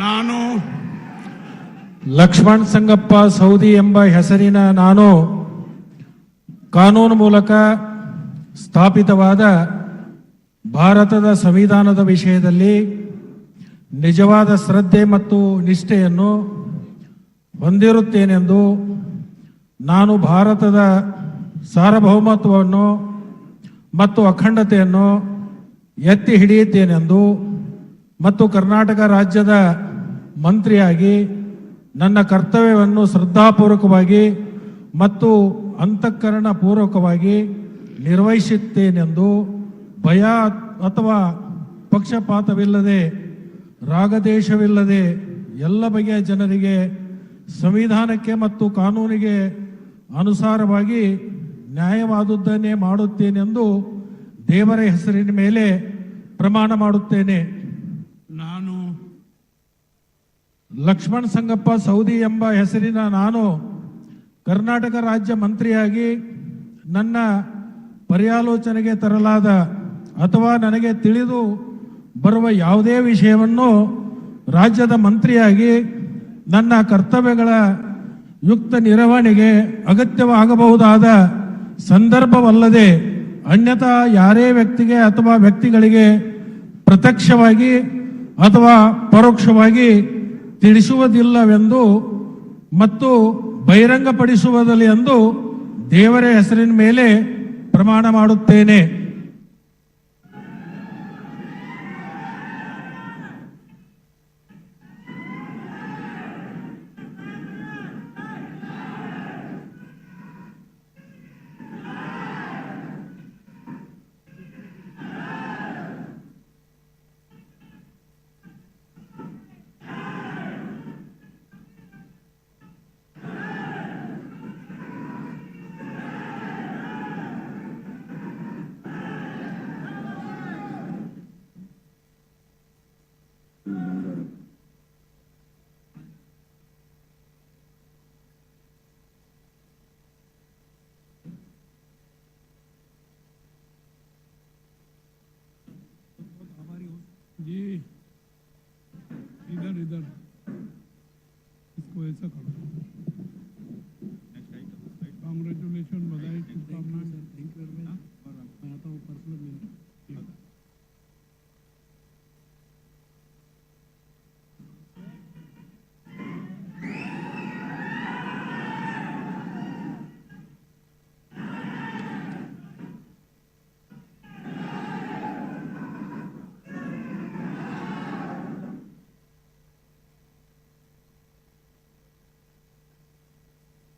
ನಾನು ಲಕ್ಷ್ಮಣ್ ಸಂಗಪ್ಪ ಸೌದಿ ಎಂಬ ಹೆಸರಿನ ನಾನು ಕಾನೂನು ಮೂಲಕ ಸ್ಥಾಪಿತವಾದ ಭಾರತದ ಸಂವಿಧಾನದ ವಿಷಯದಲ್ಲಿ ನಿಜವಾದ ಶ್ರದ್ಧೆ ಮತ್ತು ನಿಷ್ಠೆಯನ್ನು ಹೊಂದಿರುತ್ತೇನೆಂದು ನಾನು ಭಾರತದ ಸಾರ್ವಭೌಮತ್ವವನ್ನು ಮತ್ತು ಅಖಂಡತೆಯನ್ನು ಎತ್ತಿ ಹಿಡಿಯುತ್ತೇನೆಂದು ಮತ್ತು ಕರ್ನಾಟಕ ರಾಜ್ಯದ ಮಂತ್ರಿಯಾಗಿ ನನ್ನ ಕರ್ತವ್ಯವನ್ನು ಶ್ರದ್ಧಾಪೂರ್ವಕವಾಗಿ ಮತ್ತು ಅಂತಃಕರಣ ಪೂರ್ವಕವಾಗಿ ನಿರ್ವಹಿಸುತ್ತೇನೆಂದು ಭಯ ಅಥವಾ ಪಕ್ಷಪಾತವಿಲ್ಲದೆ ರಾಗದೇಶವಿಲ್ಲದೆ ಎಲ್ಲ ಬಗೆಯ ಜನರಿಗೆ ಸಂವಿಧಾನಕ್ಕೆ ಮತ್ತು ಕಾನೂನಿಗೆ ಅನುಸಾರವಾಗಿ ನ್ಯಾಯವಾದುದನ್ನೇ ಮಾಡುತ್ತೇನೆಂದು ದೇವರ ಹೆಸರಿನ ಮೇಲೆ ಪ್ರಮಾಣ ಮಾಡುತ್ತೇನೆ. ನಾನು ಲಕ್ಷ್ಮಣ್ ಸಂಗಪ್ಪ ಸೌದಿ ಎಂಬ ಹೆಸರಿನ ನಾನು ಕರ್ನಾಟಕ ರಾಜ್ಯ ಮಂತ್ರಿಯಾಗಿ ನನ್ನ ಪರ್ಯಾಲೋಚನೆಗೆ ತರಲಾದ ಅಥವಾ ನನಗೆ ತಿಳಿದು ಬರುವ ಯಾವುದೇ ವಿಷಯವನ್ನು ರಾಜ್ಯದ ಮಂತ್ರಿಯಾಗಿ ನನ್ನ ಕರ್ತವ್ಯಗಳ ಯುಕ್ತ ನಿರ್ವಹಣೆಗೆ ಅಗತ್ಯವಾಗಬಹುದಾದ ಸಂದರ್ಭವಲ್ಲದೆ ಅನ್ಯಥಾ ಯಾರೇ ವ್ಯಕ್ತಿಗೆ ಅಥವಾ ವ್ಯಕ್ತಿಗಳಿಗೆ ಪ್ರತ್ಯಕ್ಷವಾಗಿ ಅಥವಾ ಪರೋಕ್ಷವಾಗಿ ತಿಳಿಸುವುದಿಲ್ಲವೆಂದು ಮತ್ತು ಬಹಿರಂಗಪಡಿಸುವುದಿಲ್ಲ ಎಂದು ದೇವರ ಹೆಸರಿನ ಮೇಲೆ ಪ್ರಮಾಣ ಮಾಡುತ್ತೇನೆ. जी इधर इधर इसको ऐसा करो.